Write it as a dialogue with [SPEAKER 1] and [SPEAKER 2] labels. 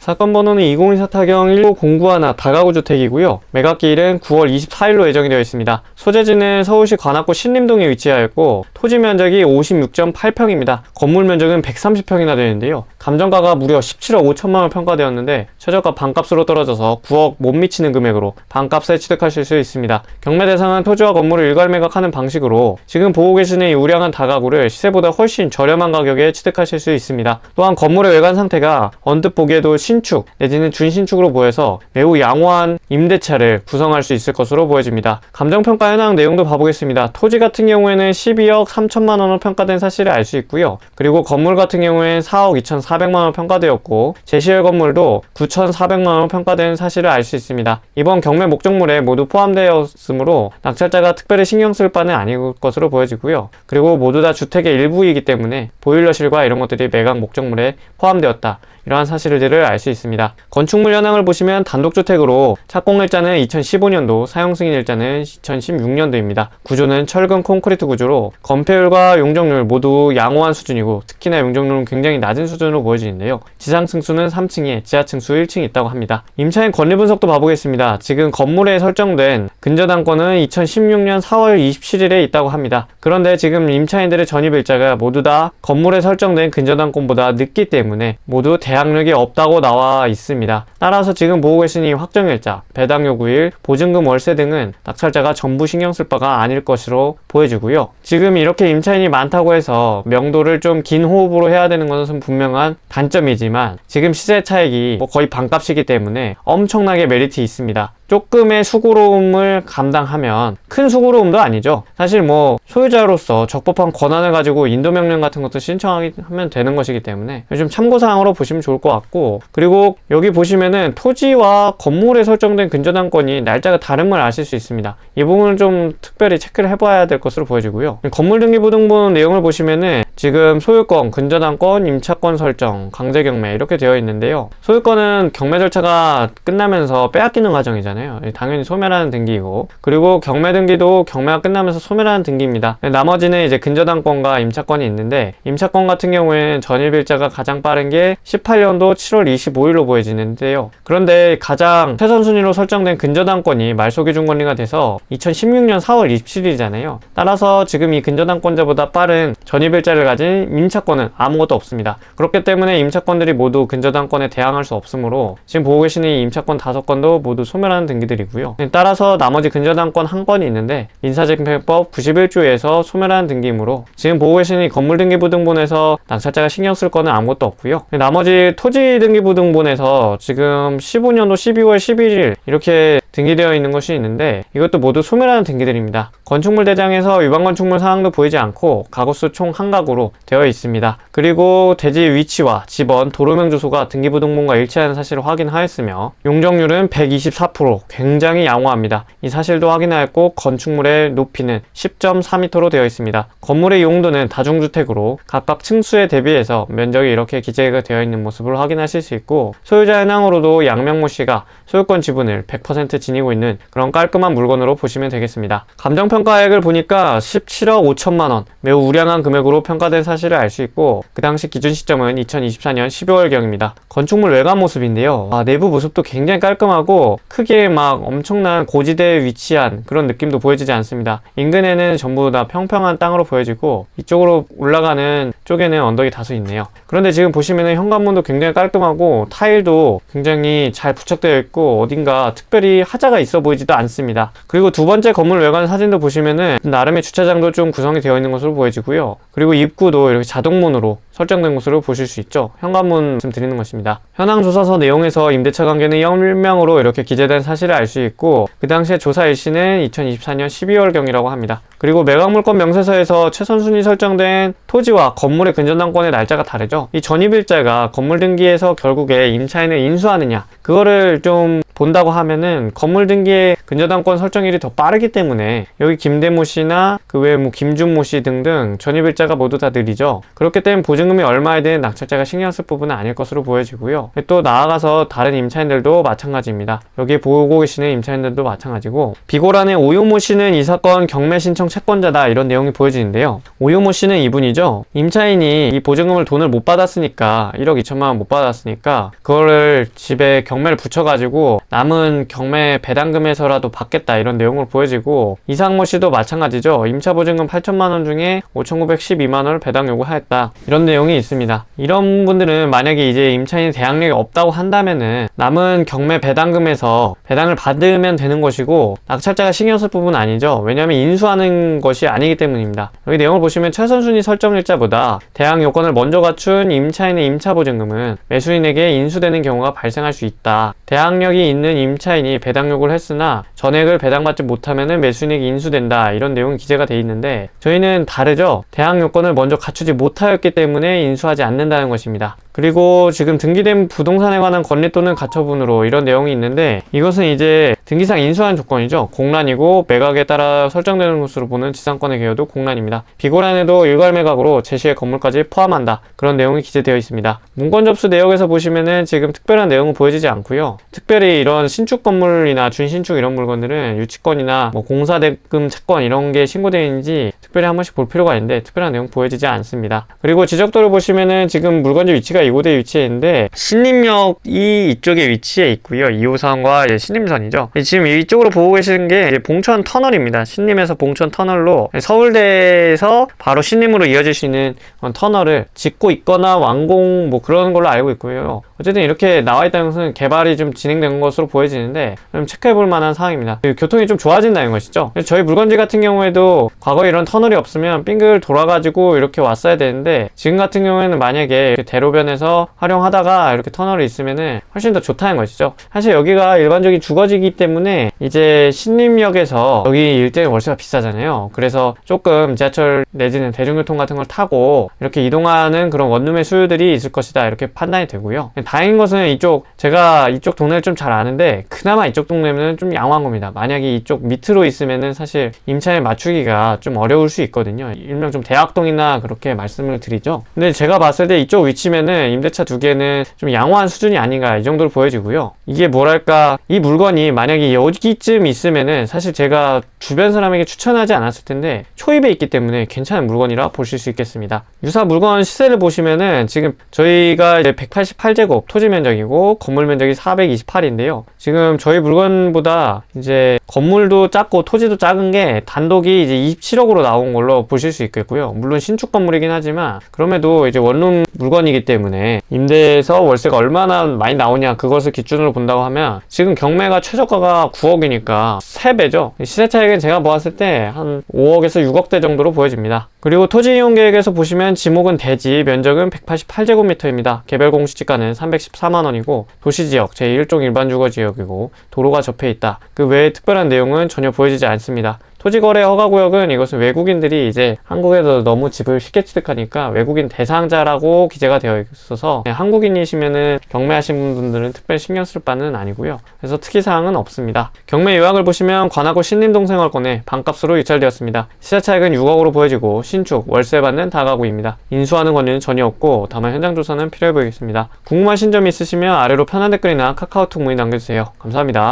[SPEAKER 1] 사건 번호는 2024-1909 다가구 주택이고요. 매각기일은 9월 24일로 예정이 되어 있습니다. 소재지는 서울시 관악구 신림동에 위치하였고 토지 면적이 56.8평입니다. 건물 면적은 130평이나 되는데요. 감정가가 무려 17억 5천만원 평가되었는데 최저가 반값으로 떨어져서 9억 못 미치는 금액으로 반값에 취득하실 수 있습니다. 경매 대상은 토지와 건물을 일괄 매각하는 방식으로 지금 보고 계시는 이 우량한 다가구를 시세보다 훨씬 저렴한 가격에 취득하실 수 있습니다. 또한 건물의 외관 상태가 언뜻 보기에도 신축 내지는 준신축으로 보여서 매우 양호한 임대차를 구성할 수 있을 것으로 보여집니다. 감정평가 현황 내용도 봐보겠습니다. 토지 같은 경우에는 12억 3천만원으로 평가된 사실을 알 수 있고요. 그리고 건물 같은 경우에는 4억 2,400만원 평가되었고 제시할 건물도 9,400만원 평가된 사실을 알 수 있습니다. 이번 경매 목적물에 모두 포함되었으므로 낙찰자가 특별히 신경 쓸 바는 아닐 것으로 보여지고요. 그리고 모두 다 주택의 일부이기 때문에 보일러실과 이런 것들이 매각 목적물에 포함되었다. 이러한 사실들을 알 수 있습니다. 건축물 현황을 보시면 단독주택으로 착공일자는 2015년도, 사용승인일자는 2016년도입니다. 구조는 철근 콘크리트 구조로 건폐율과 용적률 모두 양호한 수준이고 특히나 용적률은 굉장히 낮은 수준으로 보여지는데요. 지상층수는 3층에 지하층수 1층이 있다고 합니다. 임차인 권리 분석도 봐보겠습니다. 지금 건물에 설정된 근저당권은 2016년 4월 27일에 있다고 합니다. 그런데 지금 임차인들의 전입일자가 모두 다 건물에 설정된 근저당권보다 늦기 때문에 모두 대항력이 없다고 나와 있습니다. 따라서 지금 보고 계신 이 확정일자, 배당요구일, 보증금 월세 등은 낙찰자가 전부 신경 쓸 바가 아닐 것으로 보여지고요. 지금 이렇게 임차인이 많다고 해서 명도를 좀 긴 호흡으로 해야 되는 것은 분명한 단점이지만 지금 시세 차익이 거의 반값이기 때문에 엄청나게 메리트 있습니다. 조금의 수고로움을 감당하면 큰 수고로움도 아니죠. 사실 뭐 소유자로서 적법한 권한을 가지고 인도명령 같은 것도 신청하면 되는 것이기 때문에 좀 참고사항으로 보시면 좋을 것 같고, 그리고 여기 보시면은 토지와 건물에 설정된 근저당권이 날짜가 다른 걸 아실 수 있습니다. 이 부분을 좀 특별히 체크를 해봐야 될 것으로 보여지고요. 건물등기부등본 내용을 보시면은 지금 소유권, 근저당권, 임차권 설정, 강제경매 이렇게 되어 있는데요. 소유권은 경매 절차가 끝나면서 빼앗기는 과정이잖아요. 당연히 소멸하는 등기이고, 그리고 경매 등기도 경매가 끝나면서 소멸하는 등기입니다. 나머지는 이제 근저당권과 임차권이 있는데, 임차권 같은 경우에는 전입일자가 가장 빠른 게 18년도 7월 25일로 보여지는데요. 그런데 가장 최선순위로 설정된 근저당권이 말소기준 권리가 돼서 2016년 4월 27일이잖아요. 따라서 지금 이 근저당권자보다 빠른 전입일자를 가진 임차권은 아무것도 없습니다. 그렇기 때문에 임차권들이 모두 근저당권에 대항할 수 없으므로 지금 보고 계시는 이 임차권 5건도 모두 소멸하는 등기들이고요. 따라서 나머지 근저당권 한 건이 있는데 인사집행법 91조에서 소멸하는 등기이므로 지금 보고 계시는 이 건물등기부등본에서 낙찰자가 신경 쓸 거는 아무것도 없고요. 나머지 토지등기부등본에서 지금 15년도 12월 11일 이렇게 등기되어 있는 것이 있는데 이것도 모두 소멸하는 등기들입니다. 건축물 대장에서 위반 건축물 사항도 보이지 않고 가구수 총 한 가구로 되어 있습니다. 그리고 대지 위치와 집원, 도로명 주소가 등기부등본과 일치하는 사실을 확인하였으며 용적률은 124%, 굉장히 양호합니다. 이 사실도 확인하였고 건축물의 높이는 10.4m로 되어 있습니다. 건물의 용도는 다중주택으로 각각 층수에 대비해서 면적이 이렇게 기재가 되어 있는 모습을 확인하실 수 있고, 소유자 현황으로도 양명모 씨가 소유권 지분을 100% 지니고 있는 그런 깔끔한 물건으로 보시면 되겠습니다. 감정평가액을 보니까 17억 5천만원, 매우 우량한 금액으로 평가된 사실을 알 수 있고, 그 당시 기준 시점은 2024년 12월경입니다. 건축물 외관 모습인데요. 내부 모습도 굉장히 깔끔하고 크게 막 엄청난 고지대에 위치한 그런 느낌도 보여지지 않습니다. 인근에는 전부 다 평평한 땅으로 보여지고 이쪽으로 올라가는 쪽에는 언덕이 다소 있네요. 그런데 지금 보시면은 현관문도 굉장히 깔끔하고 타일도 굉장히 잘 부착되어 있고 어딘가 특별히 하자가 있어 보이지도 않습니다. 그리고 두 번째 건물 외관 사진도 보시면은 나름의 주차장도 좀 구성이 되어 있는 것으로 보여지고요. 그리고 입구도 이렇게 자동문으로 설정된 것으로 보실 수 있죠. 현관문 말씀드리는 것입니다. 현황조사서 내용에서 임대차 관계는 0명으로 이렇게 기재된 사실을 알 수 있고, 그 당시에 조사 일시는 2024년 12월경이라고 합니다. 그리고 매각물건 명세서에서 최선순위 설정된 토지와 건물의 근저당권의 날짜가 다르죠. 이 전입일자가 건물 등기에서 결국에 임차인을 인수하느냐, 그거를 좀 본다고 하면은 건물 등기의 근저당권 설정일이 더 빠르기 때문에 여기 김대모 씨나 그 외에 뭐 김준모 씨 등등 전입일자가 모두 다 느리죠. 그렇기 때문에 보증금이 얼마에 대한 낙찰자가 신경 쓸 부분은 아닐 것으로 보여지고요. 또 나아가서 다른 임차인들도 마찬가지입니다. 여기 보고 계시는 임차인들도 마찬가지고, 비고란의 오요모 씨는 이 사건 경매 신청 채권자다 이런 내용이 보여지는데요. 오요모 씨는 이분이죠. 임차인이 이 보증금을 돈을 못 받았으니까 1억 2천만 원 못 받았으니까 그거를 집에 경매를 붙여가지고 남은 경매 배당금에서라도 받겠다 이런 내용으로 보여지고, 이상모 씨도 마찬가지죠. 임차 보증금 8천만 원 중에 5,912만 원을 배당 요구하였다 이런 내용이 있습니다. 이런 분들은 만약에 이제 임차인이 대항력이 없다고 한다면은 남은 경매 배당금에서 배당을 받으면 되는 것이고 낙찰자가 신경 쓸 부분은 아니죠. 왜냐하면 인수하는 것이 아니기 때문입니다. 여기 내용을 보시면 최선순위 설정일자보다 대항 요건을 먼저 갖춘 임차인의 임차 보증금은 매수인에게 인수되는 경우가 발생할 수 있다. 대항력이 있는 임차인이 배당 요구를 했으나 전액을 배당받지 못하면 매수인에게 인수된다 이런 내용이 기재가 되어 있는데, 저희는 다르죠. 대항 요건을 먼저 갖추지 못하였기 때문에 인수하지 않는다는 것입니다. 그리고 지금 등기된 부동산에 관한 권리 또는 가처분으로 이런 내용이 있는데, 이것은 이제 등기상 인수하는 조건이죠. 공란이고 매각에 따라 설정되는 것으로 보는 지상권의 개요도 공란입니다. 비고란에도 일괄 매각으로 제시의 건물까지 포함한다 그런 내용이 기재되어 있습니다. 문건 접수 내역에서 보시면은 지금 특별한 내용은 보여지지 않고요. 특별히 이런 신축 건물이나 준신축 이런 물건들은 유치권이나 뭐 공사대금 채권 이런 게 신고되어 있는지 특별히 한 번씩 볼 필요가 있는데 특별한 내용 보여지지 않습니다. 그리고 지적도를 보시면은 지금 물건지 위치가 이곳에 위치해 있는데 신림역이 이쪽에 위치해 있고요. 2호선과 신림선이죠. 지금 이쪽으로 보고 계시는 게 이제 봉천 터널입니다. 신림에서 봉천 터널로 서울대에서 바로 신림으로 이어질 수 있는 터널을 짓고 있거나 완공 뭐 그런 걸로 알고 있고요. 어쨌든 이렇게 나와 있다는 것은 개발이 좀 진행된 것으로 보여지는데 좀 체크해 볼 만한 사항입니다. 교통이 좀 좋아진다는 것이죠. 저희 물건지 같은 경우에도 과거에 이런 터널이 없으면 빙글 돌아가지고 이렇게 왔어야 되는데, 지금 같은 경우에는 만약에 대로변에서 활용하다가 이렇게 터널이 있으면은 훨씬 더 좋다는 것이죠. 사실 여기가 일반적인 주거지이기 때문에 이제 신림역에서 여기 일대의 월세가 비싸잖아요. 그래서 조금 지하철 내지는 대중교통 같은 걸 타고 이렇게 이동하는 그런 원룸의 수요들이 있을 것이다 이렇게 판단이 되고요. 다행인 것은 제가 이쪽 동네를 좀 잘 아는데 그나마 이쪽 동네는 좀 양호한 겁니다. 만약에 이쪽 밑으로 있으면은 사실 임차에 맞추기가 좀 어려울 수 있거든요. 일명 좀 대학동이나 그렇게 말씀을 드리죠. 근데 제가 봤을 때 이쪽 위치면은 임대차 두 개는 좀 양호한 수준이 아닌가 이 정도로 보여지고요. 이게 뭐랄까, 이 물건이 만약에 여기쯤 있으면은 사실 제가 주변 사람에게 추천하지 않았을 텐데 초입에 있기 때문에 괜찮은 물건이라 보실 수 있겠습니다. 유사 물건 시세를 보시면은 지금 저희가 이제 188제곱 토지 면적이고 건물 면적이 428인데요. 지금 저희 물건보다 이제 건물도 작고 토지도 작은 게 단독이 이제 27억으로 나온 걸로 보실 수 있겠고요. 물론 신축 건물이긴 하지만 그럼에도 이제 원룸 물건이기 때문에 임대에서 월세가 얼마나 많이 나오냐 그것을 기준으로 본다고 하면 지금 경매가 최저가가 9억이니까 3배죠. 시세 차익은 제가 보았을 때 한 5억에서 6억대 정도로 보여집니다. 그리고 토지 이용 계획에서 보시면 지목은 대지, 면적은 188제곱미터입니다. 개별 공시지가는 314만원이고 도시지역 제1종 일반주거지역이고 도로가 접해 있다. 그 외에 특별한 내용은 전혀 보여지지 않습니다. 토지거래 허가구역은 이것은 외국인들이 이제 한국에서 너무 집을 쉽게 취득하니까 외국인 대상자라고 기재가 되어 있어서 한국인이시면은 경매하신 분들은 특별히 신경 쓸 바는 아니고요. 그래서 특이사항은 없습니다. 경매 요약을 보시면 관악구 신림동생활권에 반값으로 유찰되었습니다. 시세 차익은 6억으로 보여지고 신축, 월세 받는 다가구입니다. 인수하는 권리는 전혀 없고 다만 현장 조사는 필요해 보이겠습니다. 궁금하신 점 있으시면 아래로 편한 댓글이나 카카오톡 문의 남겨주세요. 감사합니다.